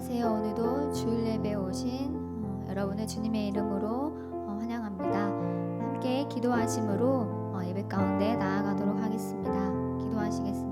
안녕하세요. 오늘도 주일 예배에 오신 여러분을 주님의 이름으로 환영합니다. 함께 기도하심으로 예배 가운데 나아가도록 하겠습니다. 기도하시겠습니다.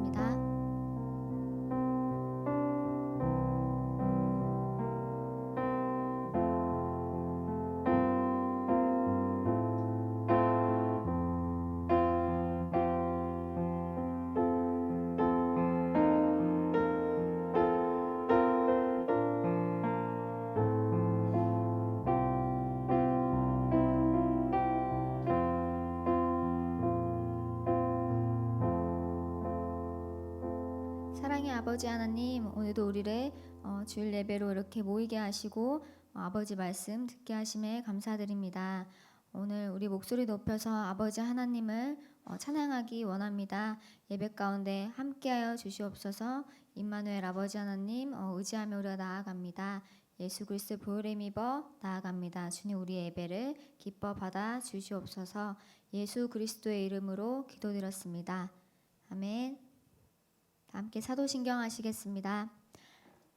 사랑의 아버지 하나님, 오늘도 우리를 주일 예배로 이렇게 모이게 하시고 아버지 말씀 듣게 하심에 감사드립니다. 오늘 우리 목소리 높여서 아버지 하나님을 찬양하기 원합니다. 예배 가운데 함께하여 주시옵소서. 임마누엘 아버지 하나님 의지하며 우리가 나아갑니다. 예수 그리스도 보혈에 힘입어 나아갑니다. 주님, 우리 예배를 기뻐 받아 주시옵소서. 예수 그리스도의 이름으로 기도드렸습니다. 아멘. 함께 사도신경 하시겠습니다.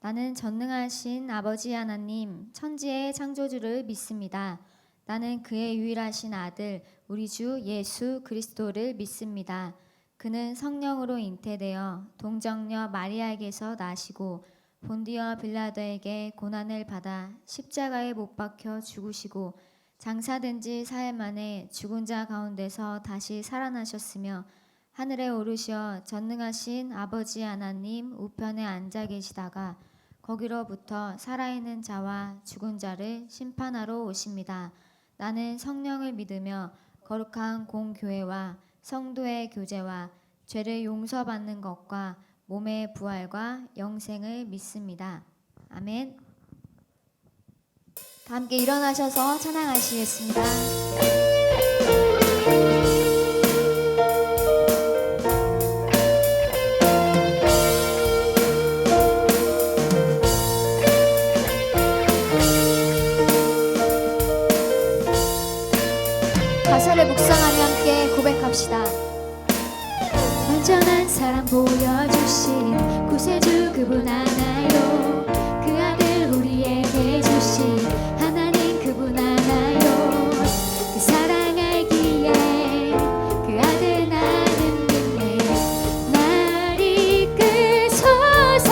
나는 전능하신 아버지 하나님, 천지의 창조주를 믿습니다. 나는 그의 유일하신 아들, 우리 주 예수 그리스도를 믿습니다. 그는 성령으로 잉태되어 동정녀 마리아에게서 나시고 본디어 빌라도에게 고난을 받아 십자가에 못 박혀 죽으시고 장사된 지 사흘 만에 죽은 자 가운데서 다시 살아나셨으며 하늘에 오르셔 전능하신 아버지 하나님 우편에 앉아 계시다가 거기로부터 살아있는 자와 죽은 자를 심판하러 오십니다. 나는 성령을 믿으며 거룩한 공교회와 성도의 교제와 죄를 용서받는 것과 몸의 부활과 영생을 믿습니다. 아멘. 다 함께 일어나셔서 찬양하시겠습니다. 가사를 묵상하며 함께 고백합시다. 완전한 사랑 보여주신 구세주 그분 하나요. 그 아들 우리에게 주신 하나님 그분 하나요. 그 사랑 알기에 그 아들 나는 믿네. 날 이끄소서.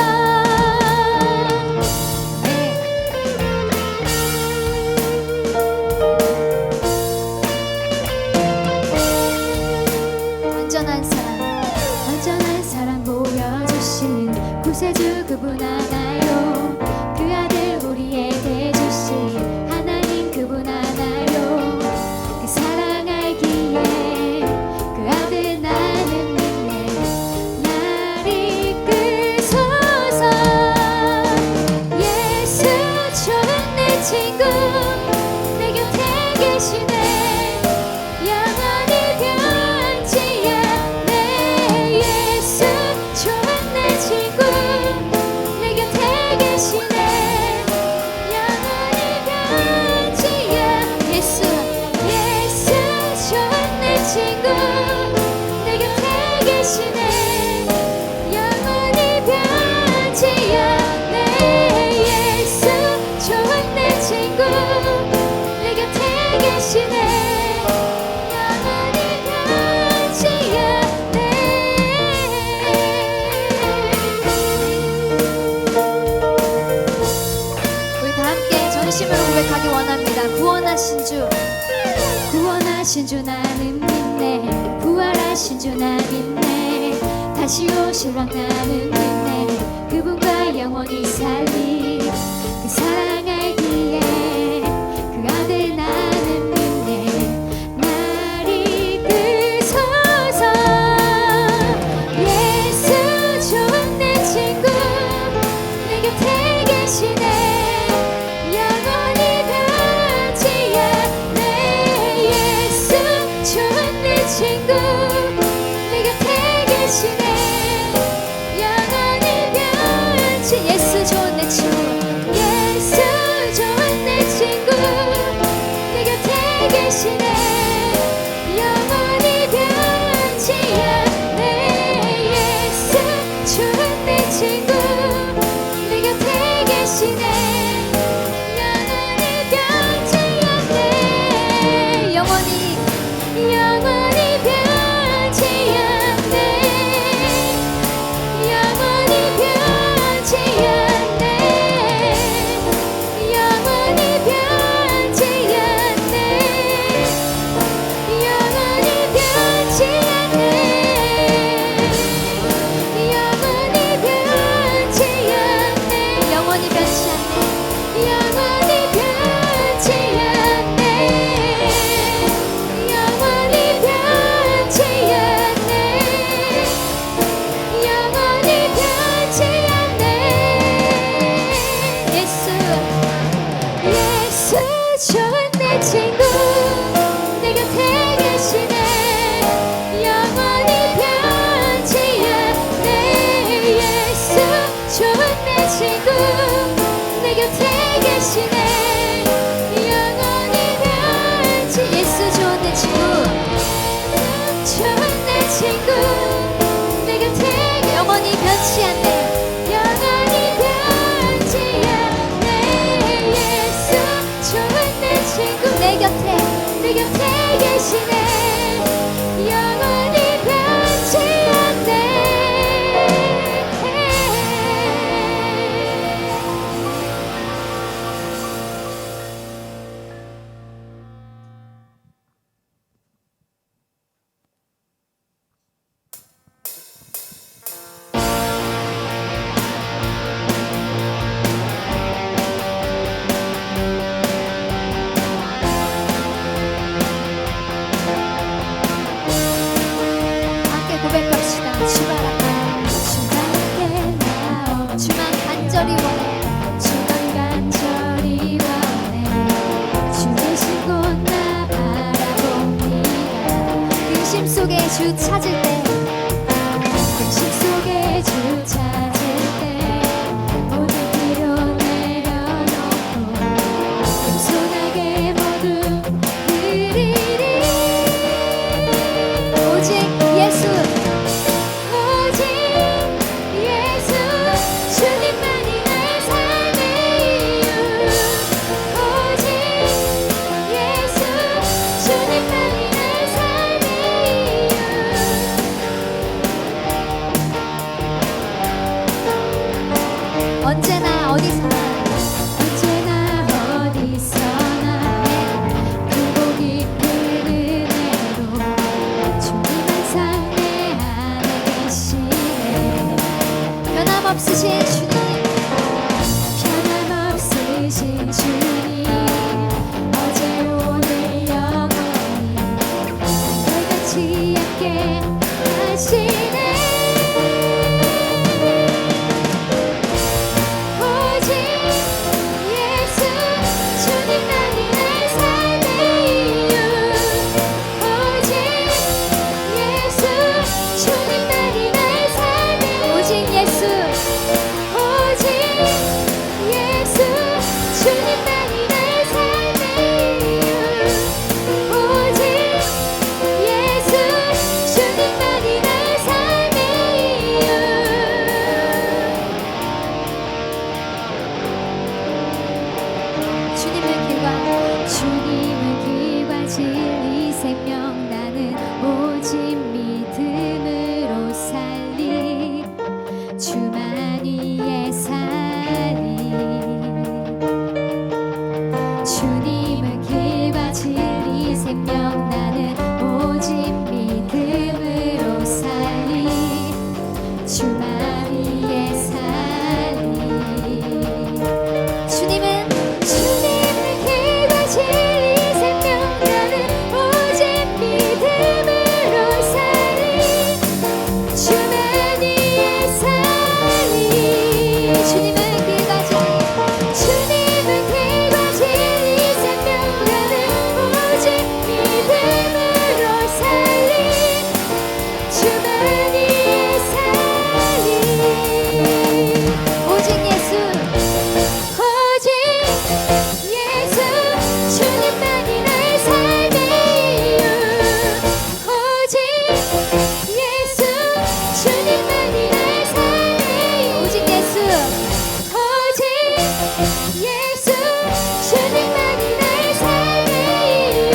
완전한 사랑 보여주신 구세주 그분 하나요. 그 아들 우리에게 주신 하나님 그분 하나요. 그 사랑 알기에 그 아들 나는 믿네. 날 이끄소서. 예수 좋은 내 친구 내 곁에 계시네. 고백하기 원합니다. 구원하신 주 나는 믿네. 부활하신 주 나 믿네. 다시 오실 왕 나는 믿네. 그분과 영원히 살리 그 사랑 알기에 그 아들 나는 믿네. 날 이끄소서. 예수 좋은 내 친구 내 곁에 계시네. 친구 내 곁에 계시네. 영원히 변치. 예수 좋은 내 친구 예수 좋은 내 친구 내 곁에 계시네. 영원히 변치 않네. 예수 좋은 내 친구 내 곁에 계시네. 친구 내 곁에 계시네 영원히 변치 예수 좋은 내 친구 좋은 내 친구 내 곁에 영원히 변치 않네 영원히 변치 않네 예수 좋은 내 친구 내 곁에 계시네 영원히 변치 않네 함께 고백합시다 주만 앞에 주만 나오 주만 간절히 원해 주만 간절히 원해 주 계신 곳 나 바라봅니다 근심 속에 주 찾을 때 근심 속에 주 찾을 때 모든 필요 내려놓고 겸손하게 모두 드리리 오직 예수 오직 예수 주님만이 내 삶의 이유 오직 예수 주님만이 내 삶의 이유 언제나 어디서나 크고 깊은 은혜로 주님 항상 내 안에 계시네 변함없으신 주님 변함없으신 주님 어제 오늘 영원히 별같이 함께 하시네 오직 예수 주님만이 내 삶의 이유 오직 예수 주님만이 내 삶의 오직 예수 오직 예수 주님만이 내 삶의 이유 오직 예수 주님만이 내 삶의 이유 주님은 길과 진리 생명 나는 오직 믿음으로 살리 주만이 예살리 주님은 길과 진리 생명 나는 오직 믿음으로 살리 주만이 예살리 주님은 길과 진리 생명 나는 오직 믿음으로 살리 주만이 예살리 주님은 길과 진리 생명 나는 오직 믿음으로 살리 주만이 예살리 오직 예수 오직 예수 주님만이 내 삶의 이유 오직 예수 주님만이 내 삶의 이유 오직 예수 오직 예수 주님만이 내 삶의 이유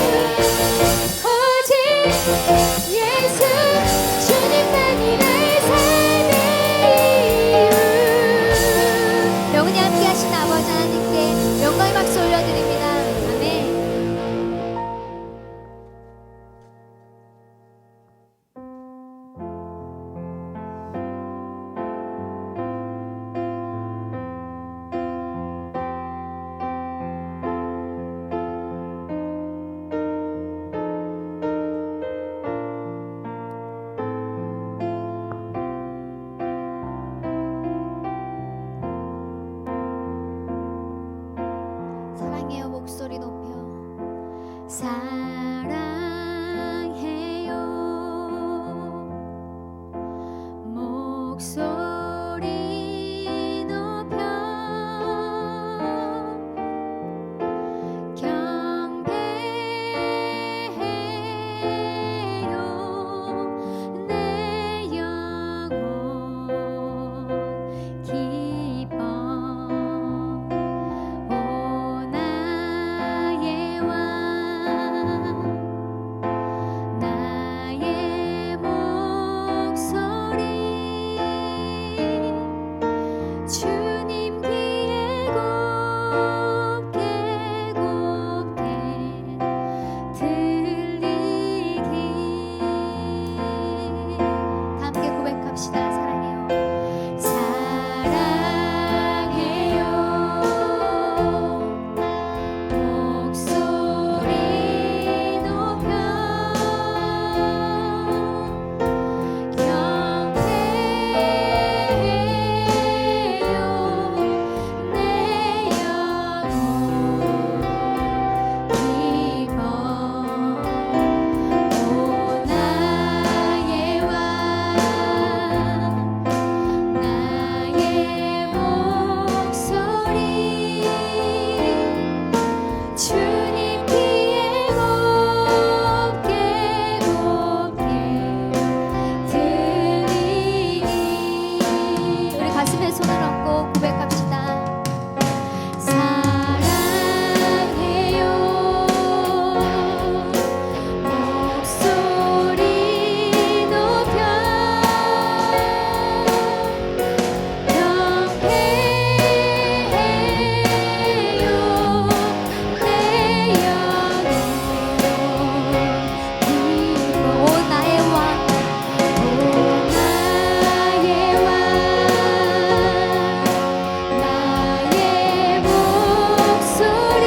오직 예수 주님만이 내 삶의 이유 영원히 함께 하신 아버지 하나님께 영광의 박수 올려드립니다 아멘 사랑해요 목소리 높여 사랑해요 목소리 높여 기쁨으로 고백합시다. 사랑해요 목소리 높여 경배해요 내 영혼 기뻐 오 나의 왕 오 나의 왕 나의 목소리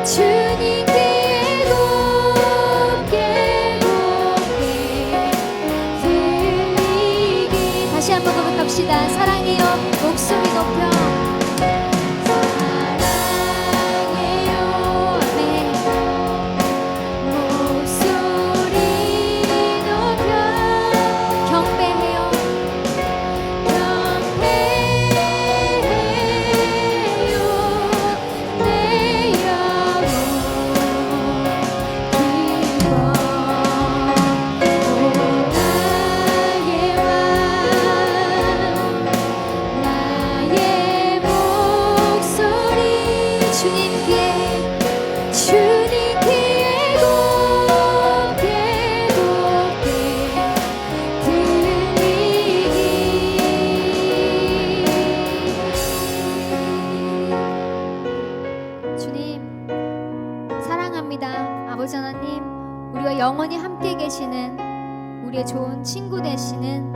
주님 귀에 곱게 들리기 다시 한번 고백합시다. 사랑해요 목소리 높여 사랑해요 아멘 목소리 높여 경배해요 경배해요 내 영혼 기뻐 오 나의 왕 나의 목소리 주님 귀에 곱게 들리기 주님 사랑합니다. 아버지 하나님, 우리와 영원히 함께 계시는 우리의 좋은 친구 되시는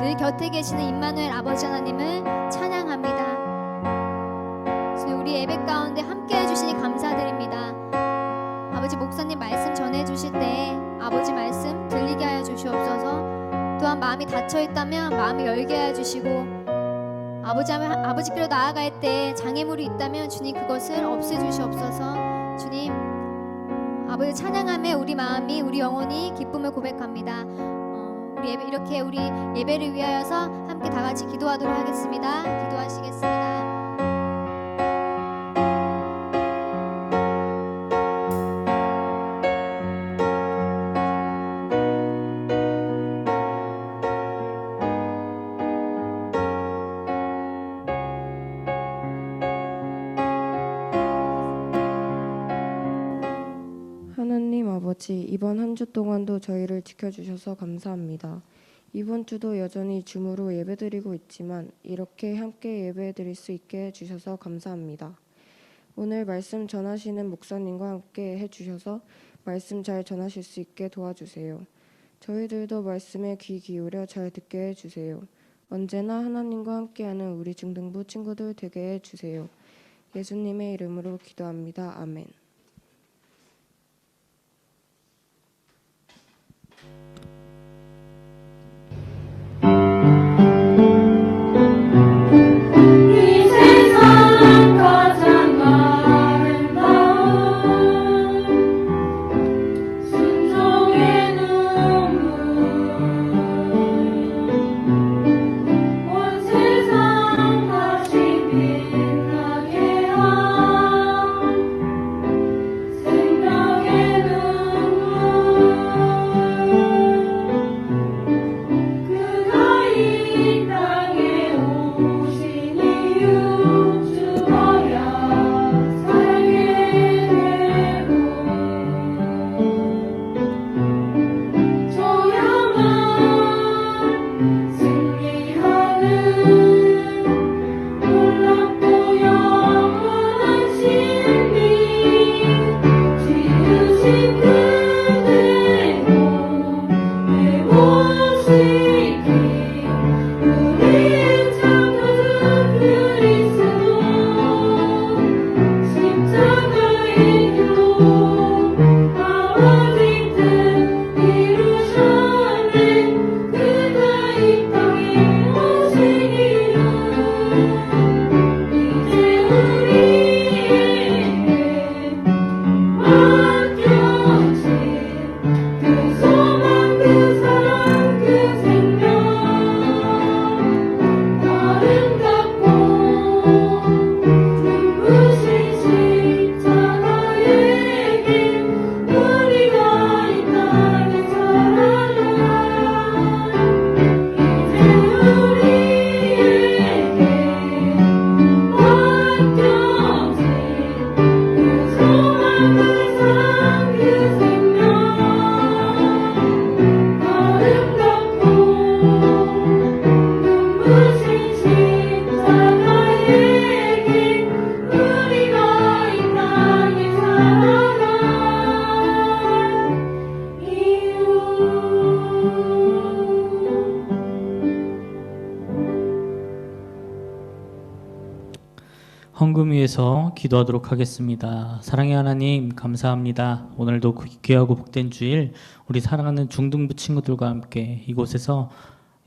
늘 곁에 계시는 임마누엘 아버지 하나님을 찬양합니다. 주님, 우리 예배 가운데 함께 해주시니 감사드립니다. 아버지 목사님 말씀 전해주실 때 아버지 말씀 들리게 하여 주시옵소서. 또한 마음이 닫혀있다면 마음을 열게 하여 주시고 아버지께로 나아갈 때 장애물이 있다면 주님 그것을 없애주시옵소서. 주님 아버지 찬양함에 우리 마음이 우리 영혼이 기쁨을 고백합니다. 우리 예배, 이렇게 우리 예배를 위하여서 함께 다 같이 기도하도록 하겠습니다. 기도하시겠습니다. 하나님 아버지, 이번 한 주 동안도 저희를 지켜주셔서 감사합니다. 이번 주도 여전히 줌으로 예배드리고 있지만 이렇게 함께 예배드릴 수 있게 해주셔서 감사합니다. 오늘 말씀 전하시는 목사님과 함께 해주셔서 말씀 잘 전하실 수 있게 도와주세요. 저희들도 말씀에 귀 기울여 잘 듣게 해주세요. 언제나 하나님과 함께하는 우리 중등부 친구들 되게 해주세요. 예수님의 이름으로 기도합니다. 아멘. 이 세상 가장 아름다운 순종의 눈물 온 세상 다시 빛나게 한 헌금 위해서 기도하도록 하겠습니다. 사랑의 하나님 감사합니다. 오늘도 귀하고 복된 주일 우리 사랑하는 중등부 친구들과 함께 이곳에서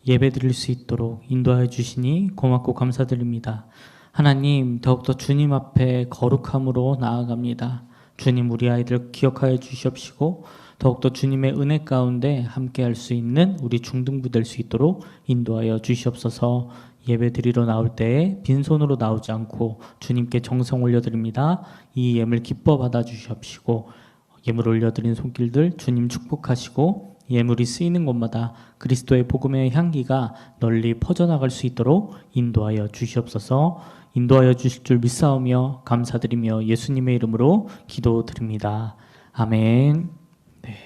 예배 드릴 수 있도록 인도하여 주시니 고맙고 감사드립니다. 하나님 더욱더 주님 앞에 거룩함으로 나아갑니다. 주님 우리 아이들 기억하여 주시옵시고 더욱더 주님의 은혜 가운데 함께 할 수 있는 우리 중등부 될 수 있도록 인도하여 주시옵소서. 예배 드리러 나올 때에 빈손으로 나오지 않고 주님께 정성 올려드립니다. 이 예물 기뻐 받아 주시옵시고 예물 올려드린 손길들 주님 축복하시고 예물이 쓰이는 곳마다 그리스도의 복음의 향기가 널리 퍼져나갈 수 있도록 인도하여 주시옵소서. 인도하여 주실 줄 믿사오며 감사드리며 예수님의 이름으로 기도드립니다. 아멘. 네.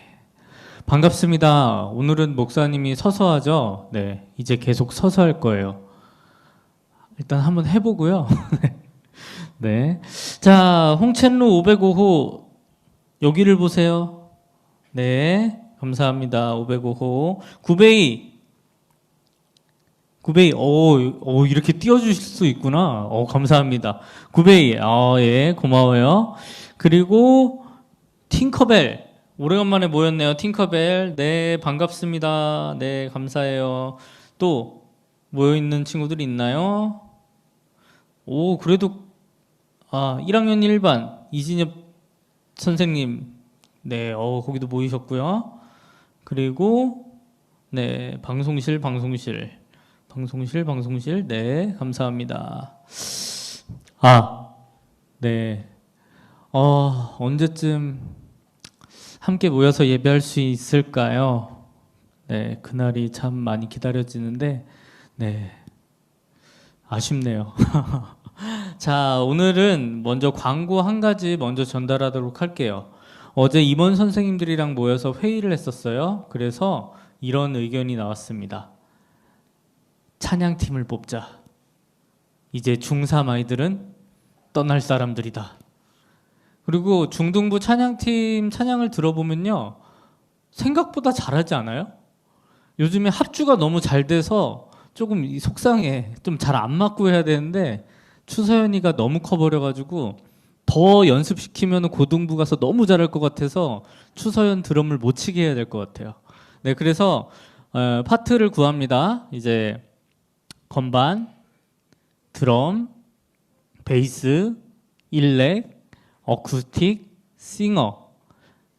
반갑습니다. 오늘은 목사님이 서서 하죠. 네, 이제 계속 서서 할 거예요. 일단 한번 해보고요. 네. 자, 홍첸루 505호 여기를 보세요. 네, 감사합니다. 505호 구베이. 이렇게 띄워주실 수 있구나. 감사합니다. 구베이, 예, 고마워요. 그리고 팅커벨, 오래간만에 모였네요. 팅커벨, 네, 반갑습니다. 네, 감사해요. 또 모여있는 친구들이 있나요? 그래도 1학년 1반 이진엽 선생님, 네, 거기도 모이셨고요. 그리고 네, 방송실, 네, 감사합니다. 네, 언제쯤 함께 모여서 예배할 수 있을까요? 네, 그날이 참 많이 기다려지는데, 네, 아쉽네요. 자, 오늘은 먼저 광고 한 가지 먼저 전달하도록 할게요. 어제 임원 선생님들이랑 모여서 회의를 했었어요. 그래서 이런 의견이 나왔습니다. 찬양팀을 뽑자. 이제 중3 아이들은 떠날 사람들이다. 그리고 중등부 찬양팀 찬양을 들어보면요, 생각보다 잘하지 않아요? 요즘에 합주가 너무 잘 돼서 조금 속상해. 좀 잘 안 맞고 해야 되는데 추서연이가 너무 커버려가지고 더 연습시키면 고등부 가서 너무 잘할 것 같아서 추서연 드럼을 못 치게 해야 될 것 같아요. 네, 그래서 파트를 구합니다. 이제 건반, 드럼, 베이스, 일렉, 어쿠스틱, 싱어.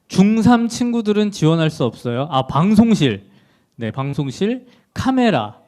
중3 친구들은 지원할 수 없어요. 방송실. 네, 방송실, 카메라.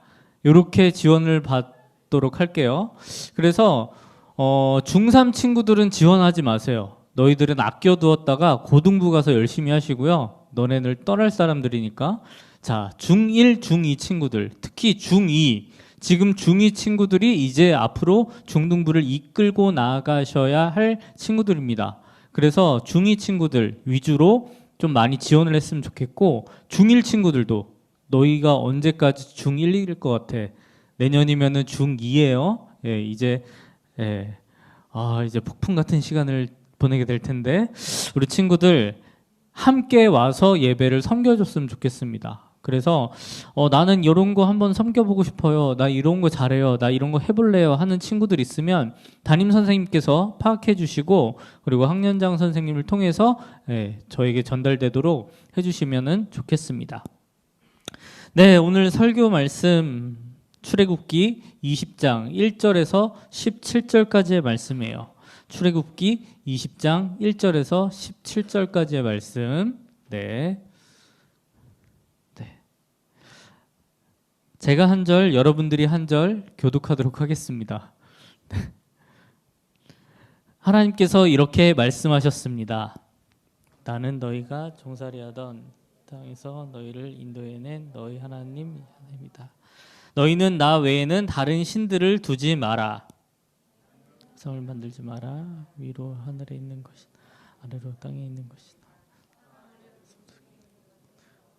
이렇게 지원을 받도록 할게요. 그래서 중3 친구들은 지원하지 마세요. 너희들은 아껴두었다가 고등부 가서 열심히 하시고요. 너네들 떠날 사람들이니까. 자, 중1, 중2 친구들, 특히 중2, 지금 중2 친구들이 이제 앞으로 중등부를 이끌고 나가셔야 할 친구들입니다. 그래서 중2 친구들 위주로 좀 많이 지원을 했으면 좋겠고, 중1 친구들도 너희가 언제까지 중1일 것 같아? 내년이면은 중2예요. 예, 이제 폭풍 같은 시간을 보내게 될 텐데 우리 친구들 함께 와서 예배를 섬겨줬으면 좋겠습니다. 그래서 나는 이런 거 한번 섬겨보고 싶어요. 나 이런 거 잘해요. 나 이런 거 해볼래요. 하는 친구들 있으면 담임 선생님께서 파악해 주시고 그리고 학년장 선생님을 통해서 저에게 전달되도록 해주시면 좋겠습니다. 네, 오늘 설교 말씀 출애굽기 20장 1절에서 17절까지의 말씀이에요. 출애굽기 20장 1절에서 17절까지의 말씀. 네. 제가 한 절, 여러분들이 한 절 교독하도록 하겠습니다. 하나님께서 이렇게 말씀하셨습니다. 나는 너희가 종살이하던 땅에서 너희를 인도해낸 너희 하나님이다. 너희는 나 외에는 다른 신들을 두지 마라. 성을 만들지 마라. 위로 하늘에 있는 것이 아래로 땅에 있는 것이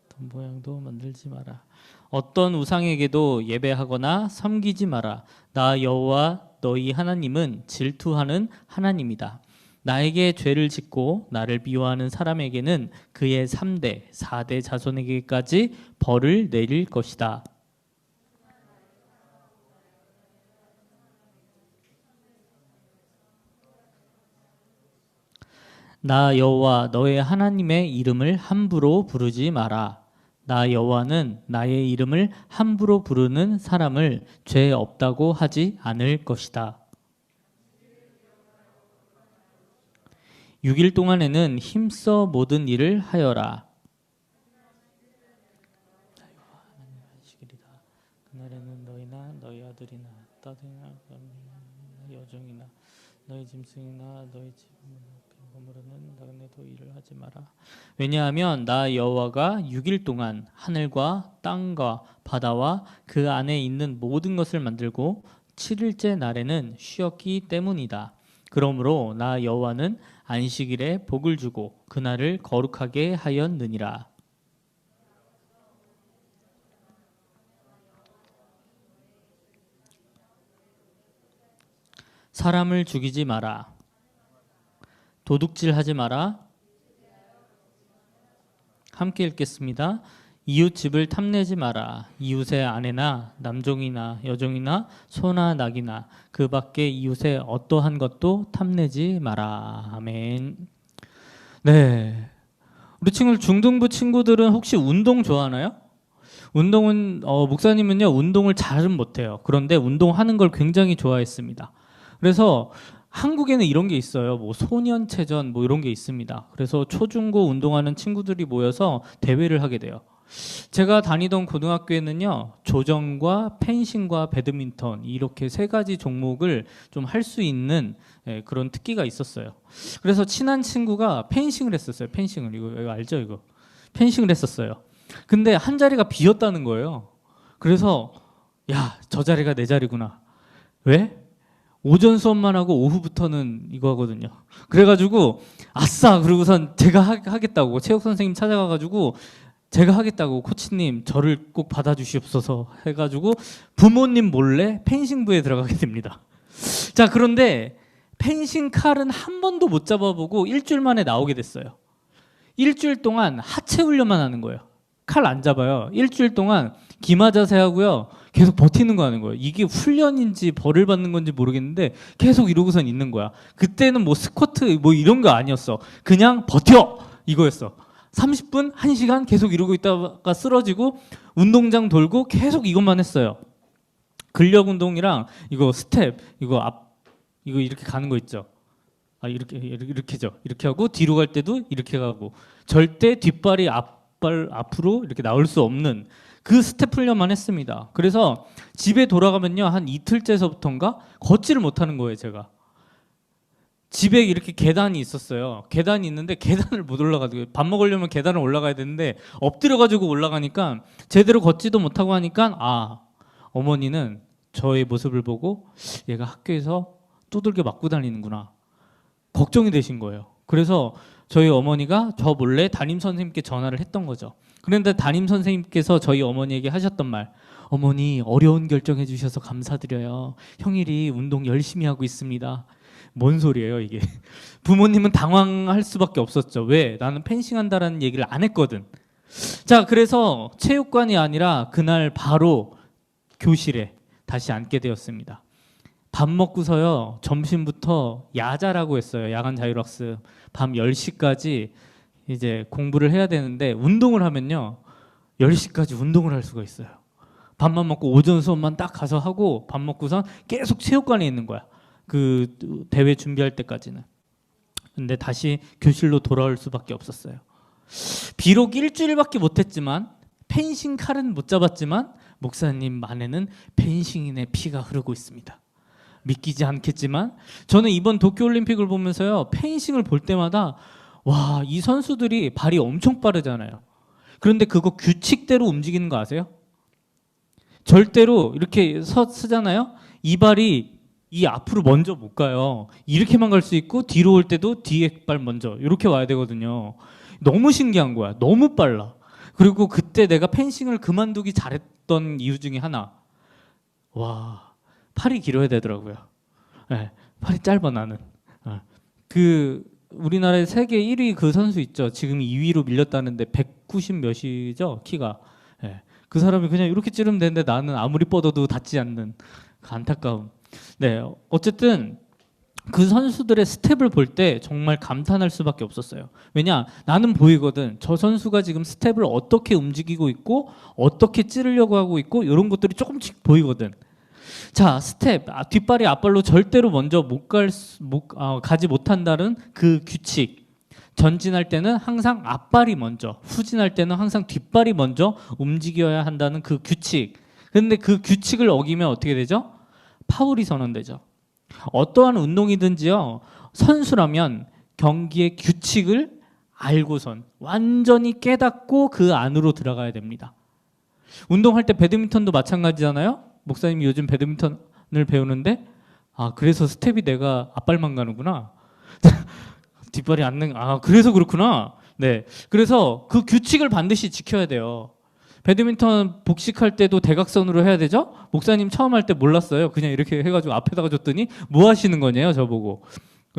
돈 모양도 만들지 마라. 어떤 우상에게도 예배하거나 섬기지 마라. 나 여호와 너희 하나님은 질투하는 하나님이다. 나에게 죄를 짓고 나를 미워하는 사람에게는 그의 3대, 4대 자손에게까지 벌을 내릴 것이다. 나 여호와 너의 하나님의 이름을 함부로 부르지 마라. 나 여호와는 나의 이름을 함부로 부르는 사람을 죄 없다고 하지 않을 것이다. 6일 동안에는 힘써 모든 일을 하여라. 그날에는 너희나 너희 아들이나 딸이나 여종이나 너희 짐승이나 너희 집 건물에는 너네도 일을 하지 마라. 왜냐하면 나 여호와가 6일 동안 하늘과 땅과 바다와 그 안에 있는 모든 것을 만들고 7일째 날에는 쉬었기 때문이다. 그러므로 나 여호와는 안식일에 복을 주고 그날을 거룩하게 하였느니라. 사람을 죽이지 마라. 도둑질하지 마라. 함께 읽겠습니다. 이웃 집을 탐내지 마라. 이웃의 아내나 남종이나 여종이나 소나 낙이나 그 밖에 이웃의 어떠한 것도 탐내지 마라. 아멘. 네, 우리 친구 중등부 친구들은 혹시 운동 좋아하나요? 운동은 목사님은요 운동을 잘은 못해요. 그런데 운동하는 걸 굉장히 좋아했습니다. 그래서 한국에는 이런 게 있어요. 뭐 소년체전 뭐 이런 게 있습니다. 그래서 초중고 운동하는 친구들이 모여서 대회를 하게 돼요. 제가 다니던 고등학교에는요 조정과 펜싱과 배드민턴 이렇게 세 가지 종목을 좀 할 수 있는 그런 특기가 있었어요. 그래서 친한 친구가 펜싱을 했었어요. 펜싱을 이거 알죠? 이거 펜싱을 했었어요. 근데 한 자리가 비었다는 거예요. 그래서 야, 저 자리가 내 자리구나. 왜? 오전 수업만 하고 오후부터는 이거 하거든요. 그래가지고 아싸 그러고선 제가 하겠다고 체육 선생님 찾아가가지고 제가 하겠다고 코치님 저를 꼭 받아주시옵소서 해가지고 부모님 몰래 펜싱부에 들어가게 됩니다. 자, 그런데 펜싱 칼은 한 번도 못 잡아보고 일주일 만에 나오게 됐어요. 일주일 동안 하체 훈련만 하는 거예요. 칼 안 잡아요. 일주일 동안 기마 자세 하고요. 계속 버티는 거 하는 거예요. 이게 훈련인지 벌을 받는 건지 모르겠는데 계속 이러고선 있는 거야. 그때는 뭐 스쿼트 뭐 이런 거 아니었어. 그냥 버텨 이거였어. 30분, 1시간 계속 이러고 있다가 쓰러지고 운동장 돌고 계속 이것만 했어요. 근력 운동이랑 이거 스텝, 이거 이렇게 가는 거 있죠. 아, 이렇게죠. 이렇게 하고 뒤로 갈 때도 이렇게 가고 절대 뒷발이 앞으로 이렇게 나올 수 없는 그 스텝 훈련만 했습니다. 그래서 집에 돌아가면요 한 이틀째서부터인가 걷지를 못하는 거예요. 제가 집에 이렇게 계단이 있었어요. 계단이 있는데 계단을 못 올라가고 밥 먹으려면 계단을 올라가야 되는데 엎드려가지고 올라가니까 제대로 걷지도 못하고 하니까 아, 어머니는 저의 모습을 보고 얘가 학교에서 두들겨 맞고 다니는구나 걱정이 되신 거예요. 그래서 저희 어머니가 저 몰래 담임 선생님께 전화를 했던 거죠. 그런데 담임 선생님께서 저희 어머니에게 하셨던 말, 어머니 어려운 결정해 주셔서 감사드려요. 형일이 운동 열심히 하고 있습니다. 뭔 소리예요 이게. 부모님은 당황할 수밖에 없었죠. 왜? 나는 펜싱 한다라는 얘기를 안 했거든. 자, 그래서 체육관이 아니라 그날 바로 교실에 다시 앉게 되었습니다. 밥 먹고서요 점심부터 야자라고 했어요. 야간 자율학습. 밤 10시까지 이제 공부를 해야 되는데 운동을 하면요 10시까지 운동을 할 수가 있어요. 밥만 먹고 오전 수업만 딱 가서 하고 밥 먹고선 계속 체육관에 있는 거야. 그 대회 준비할 때까지는. 근데 다시 교실로 돌아올 수밖에 없었어요. 비록 일주일밖에 못했지만 펜싱 칼은 못 잡았지만 목사님 안에는 펜싱인의 피가 흐르고 있습니다. 믿기지 않겠지만 저는 이번 도쿄올림픽을 보면서요 펜싱을 볼 때마다 와, 이 선수들이 발이 엄청 빠르잖아요. 그런데 그거 규칙대로 움직이는 거 아세요? 절대로 이렇게 쓰잖아요. 이 발이 이 앞으로 먼저 못 가요. 이렇게만 갈 수 있고 뒤로 올 때도 뒤에 발 먼저 이렇게 와야 되거든요. 너무 신기한 거야. 너무 빨라. 그리고 그때 내가 펜싱을 그만두기 잘했던 이유 중에 하나, 와, 팔이 길어야 되더라고요. 네, 팔이 짧아 나는. 그 우리나라의 세계 1위 그 선수 있죠. 지금 2위로 밀렸다는데 190 몇이죠 키가. 네, 그 사람이 그냥 이렇게 찌르면 되는데 나는 아무리 뻗어도 닿지 않는 그 안타까움. 네, 어쨌든 그 선수들의 스텝을 볼 때 정말 감탄할 수밖에 없었어요. 왜냐? 나는 보이거든. 저 선수가 지금 스텝을 어떻게 움직이고 있고 어떻게 찌르려고 하고 있고 이런 것들이 조금씩 보이거든. 자, 스텝, 뒷발이 앞발로 절대로 먼저 가지 못한다는 그 규칙. 전진할 때는 항상 앞발이 먼저, 후진할 때는 항상 뒷발이 먼저 움직여야 한다는 그 규칙. 그런데 그 규칙을 어기면 어떻게 되죠? 파울이 선언되죠. 어떠한 운동이든지요, 선수라면 경기의 규칙을 알고선 완전히 깨닫고 그 안으로 들어가야 됩니다. 운동할 때 배드민턴도 마찬가지잖아요. 목사님이 요즘 배드민턴을 배우는데 그래서 스텝이 내가 앞발만 가는구나. 뒷발이 안 그래서 그렇구나. 네, 그래서 그 규칙을 반드시 지켜야 돼요. 배드민턴 복식할 때도 대각선으로 해야 되죠? 목사님 처음 할 때 몰랐어요. 그냥 이렇게 해가지고 앞에다가 줬더니 뭐 하시는 거냐요, 저보고.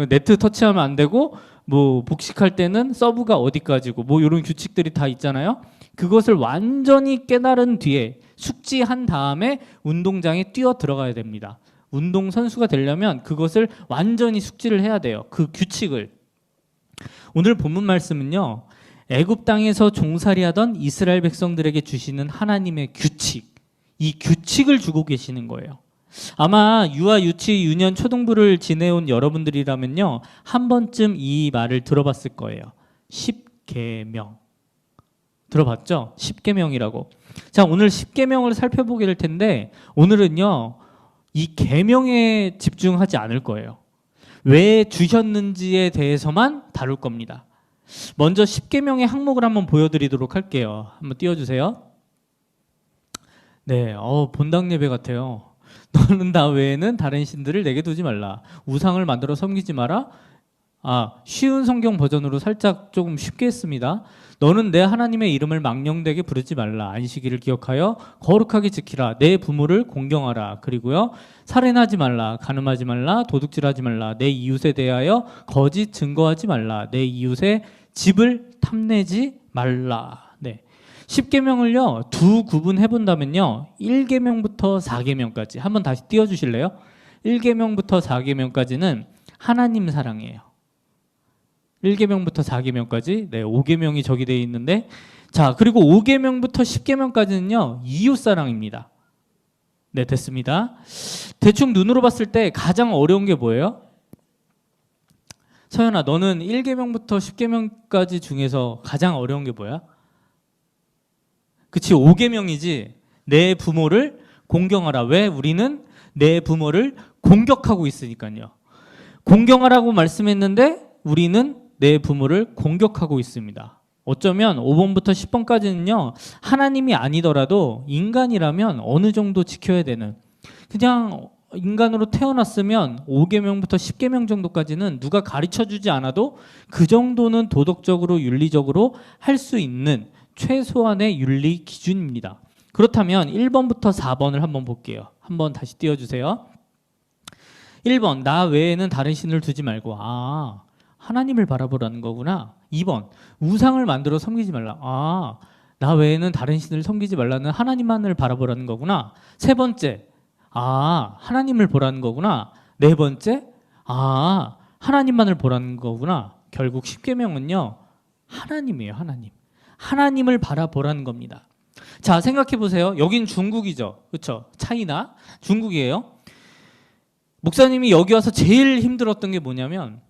네트 터치하면 안 되고, 뭐 복식할 때는 서브가 어디까지고, 뭐 이런 규칙들이 다 있잖아요. 그것을 완전히 깨달은 뒤에 숙지한 다음에 운동장에 뛰어 들어가야 됩니다. 운동 선수가 되려면 그것을 완전히 숙지를 해야 돼요. 그 규칙을. 오늘 본문 말씀은요, 애굽 땅에서 종살이하던 이스라엘 백성들에게 주시는 하나님의 규칙, 이 규칙을 주고 계시는 거예요. 아마 유아, 유치, 유년, 초등부를 지내온 여러분들이라면요, 한 번쯤 이 말을 들어봤을 거예요. 십계명. 들어봤죠? 십계명이라고. 자, 오늘 십계명을 살펴보게 될 텐데, 오늘은요, 이 계명에 집중하지 않을 거예요. 왜 주셨는지에 대해서만 다룰 겁니다. 먼저 십계명의 항목을 한번 보여드리도록 할게요. 한번 띄워주세요. 네, 본당 예배 같아요. 너는 나 외에는 다른 신들을 내게 두지 말라. 우상을 만들어 섬기지 마라. 쉬운 성경 버전으로 살짝 조금 쉽게 했습니다. 너는 내 하나님의 이름을 망령되게 부르지 말라. 안식일을 기억하여 거룩하게 지키라. 내 부모를 공경하라. 그리고요, 살인하지 말라. 간음하지 말라. 도둑질하지 말라. 내 이웃에 대하여 거짓 증거하지 말라. 내 이웃의 집을 탐내지 말라. 네. 10계명을요, 두 구분해 본다면요, 1계명부터 4계명까지 한번 다시 띄워 주실래요? 1계명부터 4계명까지는 하나님 사랑이에요. 1계명부터 4계명까지, 네, 5계명이 저기 되어 있는데, 자, 그리고 5계명부터 10계명까지는요, 이웃 사랑입니다. 네, 됐습니다. 대충 눈으로 봤을 때 가장 어려운 게 뭐예요? 서연아, 너는 1계명부터 10계명까지 중에서 가장 어려운 게 뭐야? 그치, 5계명이지. 내 부모를 공경하라. 왜? 우리는 내 부모를 공격하고 있으니까요. 공경하라고 말씀했는데 우리는 내 부모를 공격하고 있습니다. 어쩌면 5번부터 10번까지는요, 하나님이 아니더라도 인간이라면 어느 정도 지켜야 되는, 그냥 인간으로 태어났으면 5계명부터 10계명 정도까지는 누가 가르쳐주지 않아도 그 정도는 도덕적으로 윤리적으로 할 수 있는 최소한의 윤리 기준입니다. 그렇다면 1번부터 4번을 한번 볼게요. 한번 다시 띄워주세요. 1번, 나 외에는 다른 신을 두지 말고, 하나님을 바라보라는 거구나. 2번, 우상을 만들어 섬기지 말라. 나 외에는 다른 신을 섬기지 말라는 하나님만을 바라보라는 거구나. 3번째, 하나님을 보라는 거구나. 4번째, 하나님만을 보라는 거구나. 결국 10계명은요, 하나님이에요. 하나님을 바라보라는 겁니다. 자, 생각해 보세요. 여긴 중국이죠. 그렇죠? 차이나 중국이에요. 목사님이 여기 와서 제일 힘들었던 게 뭐냐면,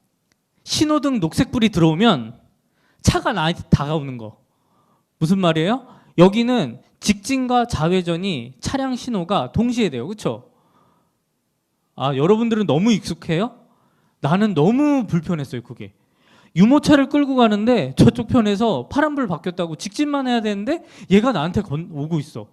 신호등 녹색불이 들어오면 차가 나한테 다가오는 거. 무슨 말이에요? 여기는 직진과 좌회전이 차량 신호가 동시에 돼요. 그렇죠? 여러분들은 너무 익숙해요? 나는 너무 불편했어요, 그게. 유모차를 끌고 가는데 저쪽 편에서 파란불 바뀌었다고 직진만 해야 되는데 얘가 나한테 오고 있어.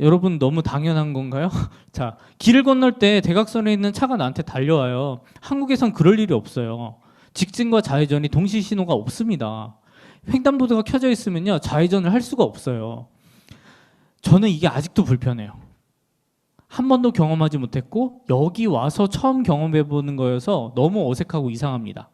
여러분 너무 당연한 건가요? 자, 길을 건널 때 대각선에 있는 차가 나한테 달려와요. 한국에선 그럴 일이 없어요. 직진과 좌회전이 동시 신호가 없습니다. 횡단보도가 켜져 있으면요, 좌회전을 할 수가 없어요. 저는 이게 아직도 불편해요. 한 번도 경험하지 못했고 여기 와서 처음 경험해 보는 거여서 너무 어색하고 이상합니다.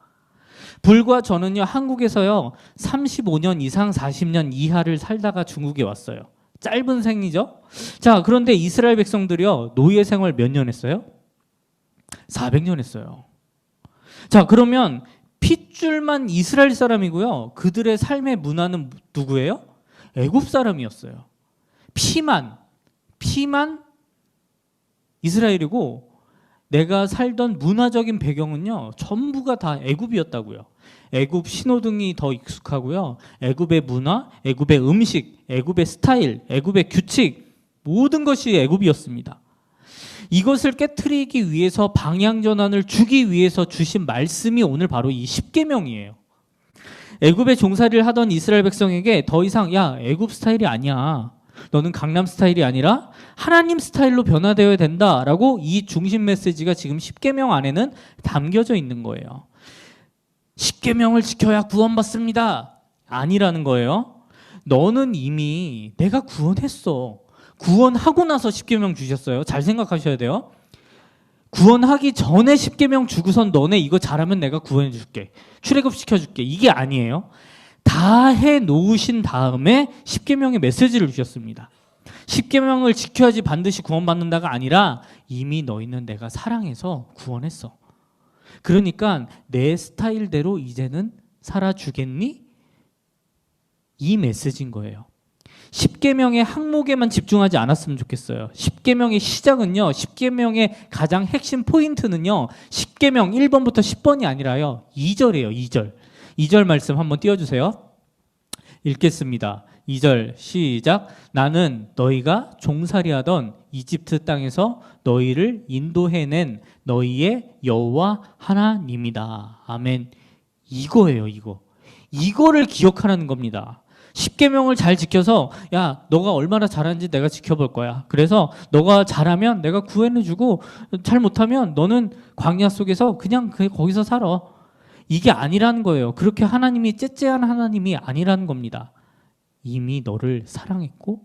불과 저는요, 한국에서요 35년 이상 40년 이하를 살다가 중국에 왔어요. 짧은 생이죠. 자, 그런데 이스라엘 백성들이요, 노예 생활 몇 년 했어요? 400년 했어요. 자, 그러면 핏줄만 이스라엘 사람이고요. 그들의 삶의 문화는 누구예요? 애굽 사람이었어요. 피만 이스라엘이고 내가 살던 문화적인 배경은요. 전부가 다 애굽이었다고요. 애굽 신호등이 더 익숙하고요. 애굽의 문화, 애굽의 음식, 애굽의 스타일, 애굽의 규칙 모든 것이 애굽이었습니다. 이것을 깨트리기 위해서 방향 전환을 주기 위해서 주신 말씀이 오늘 바로 이 십계명이에요. 애굽의 종살이를 하던 이스라엘 백성에게 더 이상 야, 애굽 스타일이 아니야. 너는 강남 스타일이 아니라 하나님 스타일로 변화되어야 된다라고 이 중심 메시지가 지금 십계명 안에는 담겨져 있는 거예요. 십계명을 지켜야 구원받습니다. 아니라는 거예요. 너는 이미 내가 구원했어. 구원하고 나서 십계명 주셨어요. 잘 생각하셔야 돼요. 구원하기 전에 십계명 주고선 너네 이거 잘하면 내가 구원해 줄게. 출애굽 시켜줄게. 이게 아니에요. 다 해놓으신 다음에 십계명의 메시지를 주셨습니다. 십계명을 지켜야지 반드시 구원받는다가 아니라 이미 너희는 내가 사랑해서 구원했어. 그러니까 내 스타일대로 이제는 살아주겠니? 이 메시지인 거예요. 십계명의 항목에만 집중하지 않았으면 좋겠어요. 십계명의 시작은요. 십계명의 가장 핵심 포인트는요. 십계명 1번부터 10번이 아니라요. 2절이에요. 2절. 2절 말씀 한번 띄워주세요. 읽겠습니다. 2절 시작. 나는 너희가 종살이하던 이집트 땅에서 너희를 인도해낸 너희의 여호와 하나님이다. 아멘. 이거예요. 이거를 기억하라는 겁니다. 십계명을 잘 지켜서 야, 너가 얼마나 잘하는지 내가 지켜볼 거야. 그래서 너가 잘하면 내가 구원해주고 잘 못하면 너는 광야 속에서 그냥 거기서 살아. 이게 아니라는 거예요. 그렇게 하나님이 째째한 하나님이 아니라는 겁니다. 이미 너를 사랑했고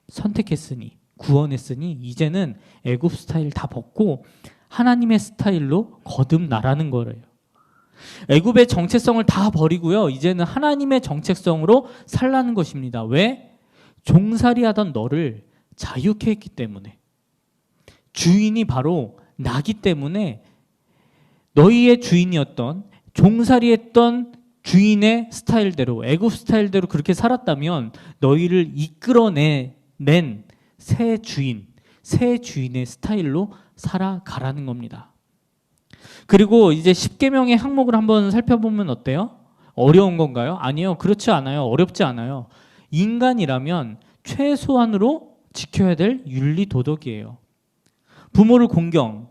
선택했으니 구원했으니 이제는 애굽 스타일 다 벗고 하나님의 스타일로 거듭나라는 거예요. 애굽의 정체성을 다 버리고요. 이제는 하나님의 정체성으로 살라는 것입니다. 왜? 종살이하던 너를 자유케 했기 때문에. 주인이 바로 나기 때문에 너희의 주인이었던 종살이했던 주인의 스타일대로 애굽 스타일대로 그렇게 살았다면 너희를 이끌어낸 새 주인의 스타일로 살아가라는 겁니다. 그리고 이제 십계명의 항목을 한번 살펴보면 어때요? 어려운 건가요? 아니요. 그렇지 않아요. 어렵지 않아요. 인간이라면 최소한으로 지켜야 될 윤리 도덕이에요. 부모를 공경해야죠.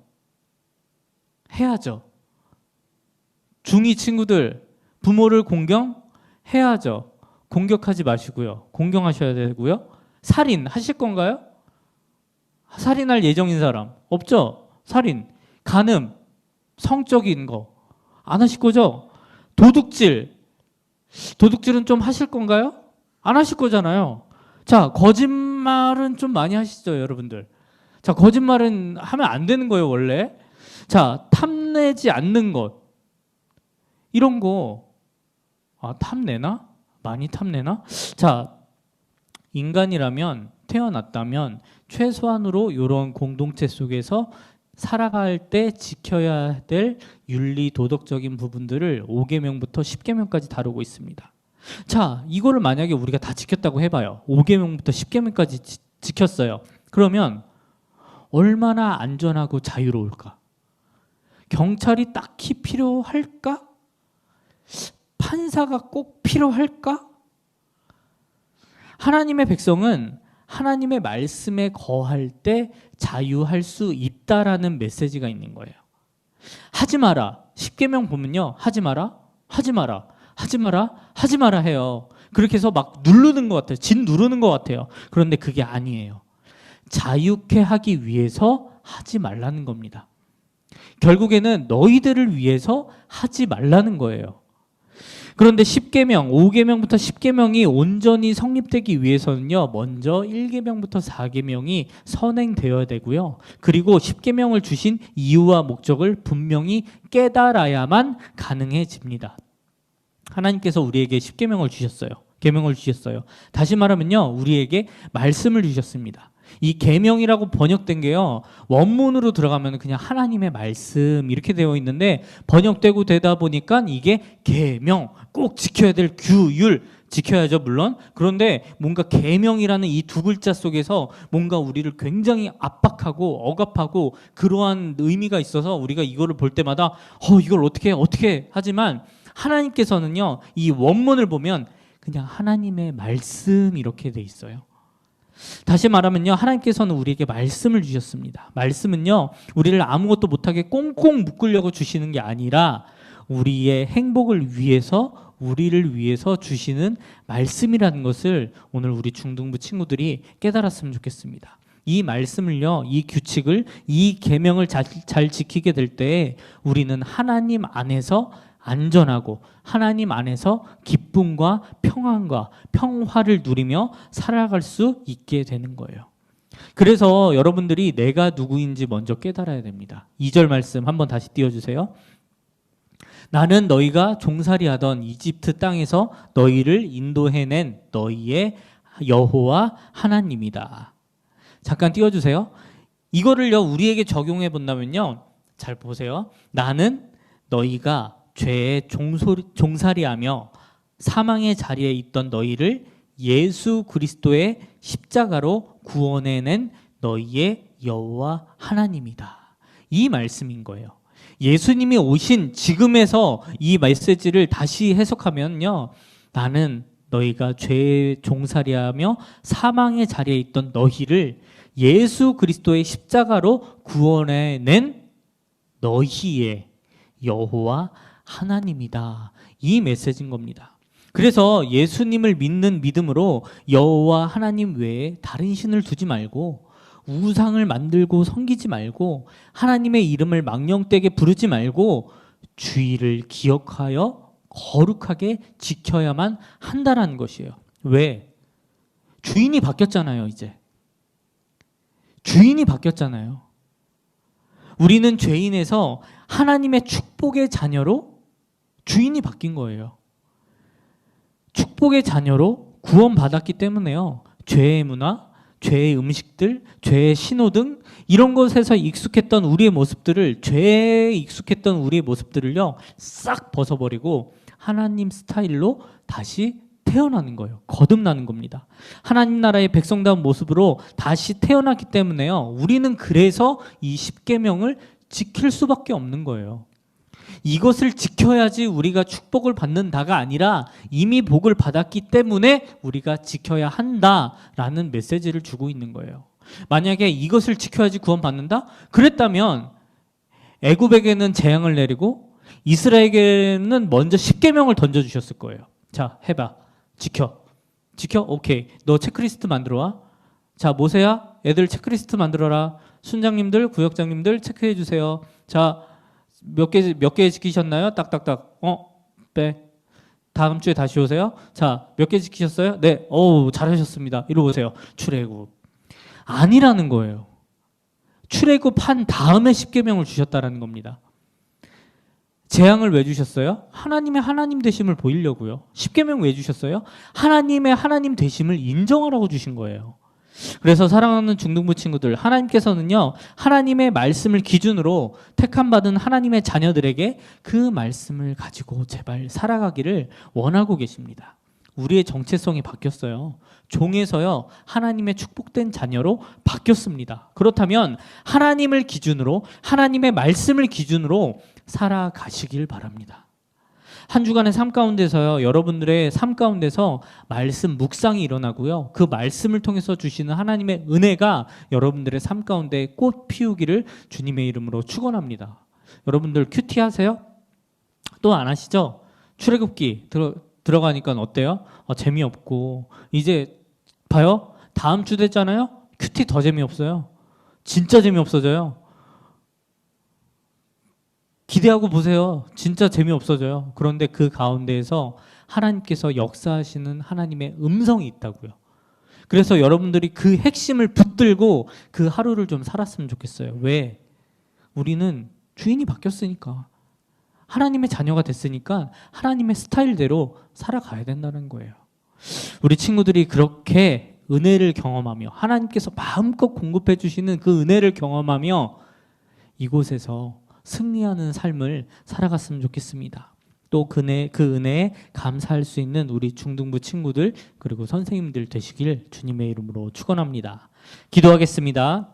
중2 친구들 부모를 공경해야죠. 공격하지 마시고요. 공경하셔야 되고요. 살인 하실 건가요? 살인할 예정인 사람 없죠? 살인, 간음, 성적인 거 안 하실 거죠? 도둑질은 좀 하실 건가요? 안 하실 거잖아요. 자, 거짓말은 좀 많이 하시죠, 여러분들. 자, 거짓말은 하면 안 되는 거예요, 원래. 자, 탐내지 않는 것. 이런 거, 탐내나? 많이 탐내나? 자, 인간이라면, 태어났다면, 최소한으로 이런 공동체 속에서 살아갈 때 지켜야 될 윤리 도덕적인 부분들을 5계명부터 10계명까지 다루고 있습니다. 자, 이거를 만약에 우리가 다 지켰다고 해봐요. 5계명부터 10계명까지 지켰어요. 그러면 얼마나 안전하고 자유로울까? 경찰이 딱히 필요할까? 판사가 꼭 필요할까? 하나님의 백성은 하나님의 말씀에 거할 때 자유할 수 있다라는 메시지가 있는 거예요. 하지 마라. 10계명 보면요. 하지 마라. 하지 마라. 하지 마라. 하지 마라 해요. 그렇게 해서 막 누르는 것 같아요. 진 누르는 것 같아요. 그런데 그게 아니에요. 자유케 하기 위해서 하지 말라는 겁니다. 결국에는 너희들을 위해서 하지 말라는 거예요. 그런데 10계명, 5계명부터 10계명이 온전히 성립되기 위해서는요. 먼저 1계명부터 4계명이 선행되어야 되고요. 그리고 10계명을 주신 이유와 목적을 분명히 깨달아야만 가능해집니다. 하나님께서 우리에게 10계명을 주셨어요. 계명을 주셨어요. 다시 말하면요. 우리에게 말씀을 주셨습니다. 이 계명이라고 번역된 게요. 원문으로 들어가면 그냥 하나님의 말씀 이렇게 되어 있는데 번역되고 되다 보니까 이게 계명, 꼭 지켜야 될 규율, 지켜야죠 물론. 그런데 뭔가 계명이라는 이 두 글자 속에서 뭔가 우리를 굉장히 압박하고 억압하고 그러한 의미가 있어서 우리가 이거를 볼 때마다 이걸 어떻게 하지만 하나님께서는요, 이 원문을 보면 그냥 하나님의 말씀 이렇게 돼 있어요. 다시 말하면요, 하나님께서는 우리에게 말씀을 주셨습니다. 말씀은요, 우리를 아무것도 못하게 꽁꽁 묶으려고 주시는 게 아니라 우리의 행복을 위해서, 우리를 위해서 주시는 말씀이라는 것을 오늘 우리 중등부 친구들이 깨달았으면 좋겠습니다. 이 말씀을요, 이 규칙을, 이 계명을 잘 지키게 될 때 우리는 하나님 안에서 안전하고 하나님 안에서 기쁨과 평안과 평화를 누리며 살아갈 수 있게 되는 거예요. 그래서 여러분들이 내가 누구인지 먼저 깨달아야 됩니다. 2절 말씀 한번 다시 띄워주세요. 나는 너희가 종살이하던 이집트 땅에서 너희를 인도해낸 너희의 여호와 하나님이다. 잠깐 띄워주세요. 이거를요, 우리에게 적용해 본다면요, 잘 보세요. 나는 너희가 죄에 종살이하며 사망의 자리에 있던 너희를 예수 그리스도의 십자가로 구원해낸 너희의 여호와 하나님이다. 이 말씀인 거예요. 예수님이 오신 지금에서 이 메시지를 다시 해석하면요, 나는 너희가 죄에 종살이하며 사망의 자리에 있던 너희를 예수 그리스도의 십자가로 구원해낸 너희의 여호와 하나님이다. 이 메시지인 겁니다. 그래서 예수님을 믿는 믿음으로 여호와 하나님 외에 다른 신을 두지 말고 우상을 만들고 섬기지 말고 하나님의 이름을 망령되게 부르지 말고 주의를 기억하여 거룩하게 지켜야만 한다라는 것이에요. 왜? 주인이 바뀌었잖아요. 이제 주인이 바뀌었잖아요. 우리는 죄인에서 하나님의 축복의 자녀로 주인이 바뀐 거예요. 축복의 자녀로 구원받았기 때문에요, 죄의 문화, 죄의 음식들, 죄의 신호 등 이런 것에서 익숙했던 우리의 모습들을, 죄에 익숙했던 우리의 모습들을요, 싹 벗어버리고 하나님 스타일로 다시 태어나는 거예요. 거듭나는 겁니다. 하나님 나라의 백성다운 모습으로 다시 태어났기 때문에요, 우리는 그래서 이 십계명을 지킬 수밖에 없는 거예요. 이것을 지켜야지 우리가 축복을 받는다가 아니라 이미 복을 받았기 때문에 우리가 지켜야 한다라는 메시지를 주고 있는 거예요. 만약에 이것을 지켜야지 구원받는다? 그랬다면 애굽에게는 재앙을 내리고 이스라엘에게는 먼저 십계명을 던져주셨을 거예요. 자, 해봐. 지켜. 오케이. 너 체크리스트 만들어 와. 자, 모세야, 애들 체크리스트 만들어라. 순장님들, 구역장님들 체크해 주세요. 자, 몇 개 지키셨나요? 딱딱딱. 빼. 다음 주에 다시 오세요. 자, 몇 개 지키셨어요? 네. 잘하셨습니다. 이리 오세요. 출애굽. 아니라는 거예요. 출애굽한 다음에 십계명을 주셨다라는 겁니다. 재앙을 왜 주셨어요? 하나님의 하나님 되심을 보이려고요. 십계명 왜 주셨어요? 하나님의 하나님 되심을 인정하라고 주신 거예요. 그래서 사랑하는 중등부 친구들, 하나님께서는요, 하나님의 말씀을 기준으로 택함받은 하나님의 자녀들에게 그 말씀을 가지고 제발 살아가기를 원하고 계십니다. 우리의 정체성이 바뀌었어요. 종에서요, 하나님의 축복된 자녀로 바뀌었습니다. 그렇다면 하나님을 기준으로, 하나님의 말씀을 기준으로 살아가시길 바랍니다. 한 주간의 삶 가운데서요, 여러분들의 삶 가운데서 말씀 묵상이 일어나고요, 그 말씀을 통해서 주시는 하나님의 은혜가 여러분들의 삶 가운데 꽃 피우기를 주님의 이름으로 축원합니다. 여러분들 큐티 하세요? 또 안 하시죠? 출애굽기 들어가니까 어때요? 재미없고. 이제 봐요, 다음 주 됐잖아요. 큐티 더 재미없어요. 진짜 재미없어져요. 기대하고 보세요. 진짜 재미없어져요. 그런데 그 가운데에서 하나님께서 역사하시는 하나님의 음성이 있다고요. 그래서 여러분들이 그 핵심을 붙들고 그 하루를 좀 살았으면 좋겠어요. 왜? 우리는 주인이 바뀌었으니까, 하나님의 자녀가 됐으니까 하나님의 스타일대로 살아가야 된다는 거예요. 우리 친구들이 그렇게 은혜를 경험하며 하나님께서 마음껏 공급해 주시는 그 은혜를 경험하며 이곳에서 승리하는 삶을 살아갔으면 좋겠습니다. 또 그 은혜에 감사할 수 있는 우리 중등부 친구들 그리고 선생님들 되시길 주님의 이름으로 축원합니다. 기도하겠습니다.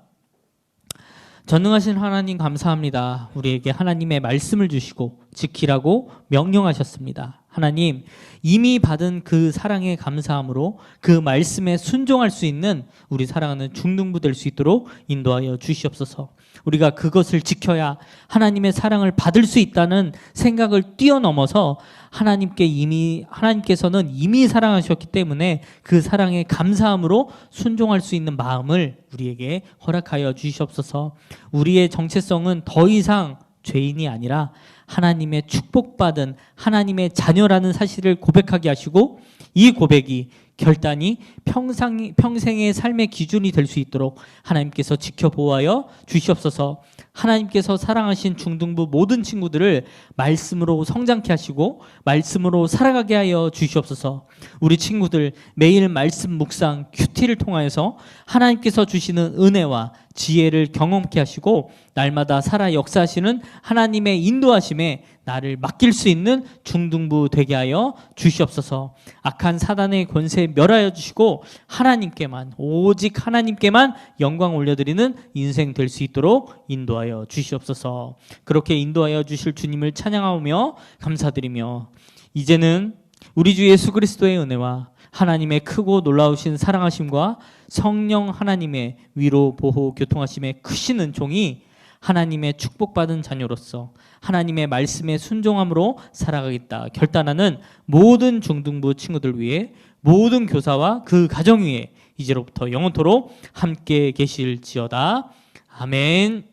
전능하신 하나님 감사합니다. 우리에게 하나님의 말씀을 주시고 지키라고 명령하셨습니다. 하나님, 이미 받은 그 사랑에 감사함으로 그 말씀에 순종할 수 있는 우리 사랑하는 중등부 될 수 있도록 인도하여 주시옵소서. 우리가 그것을 지켜야 하나님의 사랑을 받을 수 있다는 생각을 뛰어넘어서 하나님께서는 이미 사랑하셨기 때문에 그 사랑에 감사함으로 순종할 수 있는 마음을 우리에게 허락하여 주시옵소서. 우리의 정체성은 더 이상 죄인이 아니라 하나님의 축복받은 하나님의 자녀라는 사실을 고백하게 하시고 이 고백이 결단이 평생의 삶의 기준이 될 수 있도록 하나님께서 지켜보아여 주시옵소서. 하나님께서 사랑하신 중등부 모든 친구들을 말씀으로 성장케 하시고 말씀으로 살아가게 하여 주시옵소서. 우리 친구들 매일 말씀 묵상 큐티를 통하여서 하나님께서 주시는 은혜와 지혜를 경험케 하시고 날마다 살아 역사하시는 하나님의 인도하심에 나를 맡길 수 있는 중등부 되게 하여 주시옵소서. 악한 사단의 권세 멸하여 주시고 하나님께만 오직 하나님께만 영광 올려드리는 인생 될 수 있도록 인도하여 주시옵소서. 그렇게 인도하여 주실 주님을 찬양하며 감사드리며 이제는 우리 주 예수 그리스도의 은혜와 하나님의 크고 놀라우신 사랑하심과 성령 하나님의 위로 보호 교통하심의 크신 은총이 하나님의 축복받은 자녀로서 하나님의 말씀에 순종함으로 살아가겠다 결단하는 모든 중등부 친구들 위해 모든 교사와 그 가정 위에 이제로부터 영원토록 함께 계실지어다. 아멘.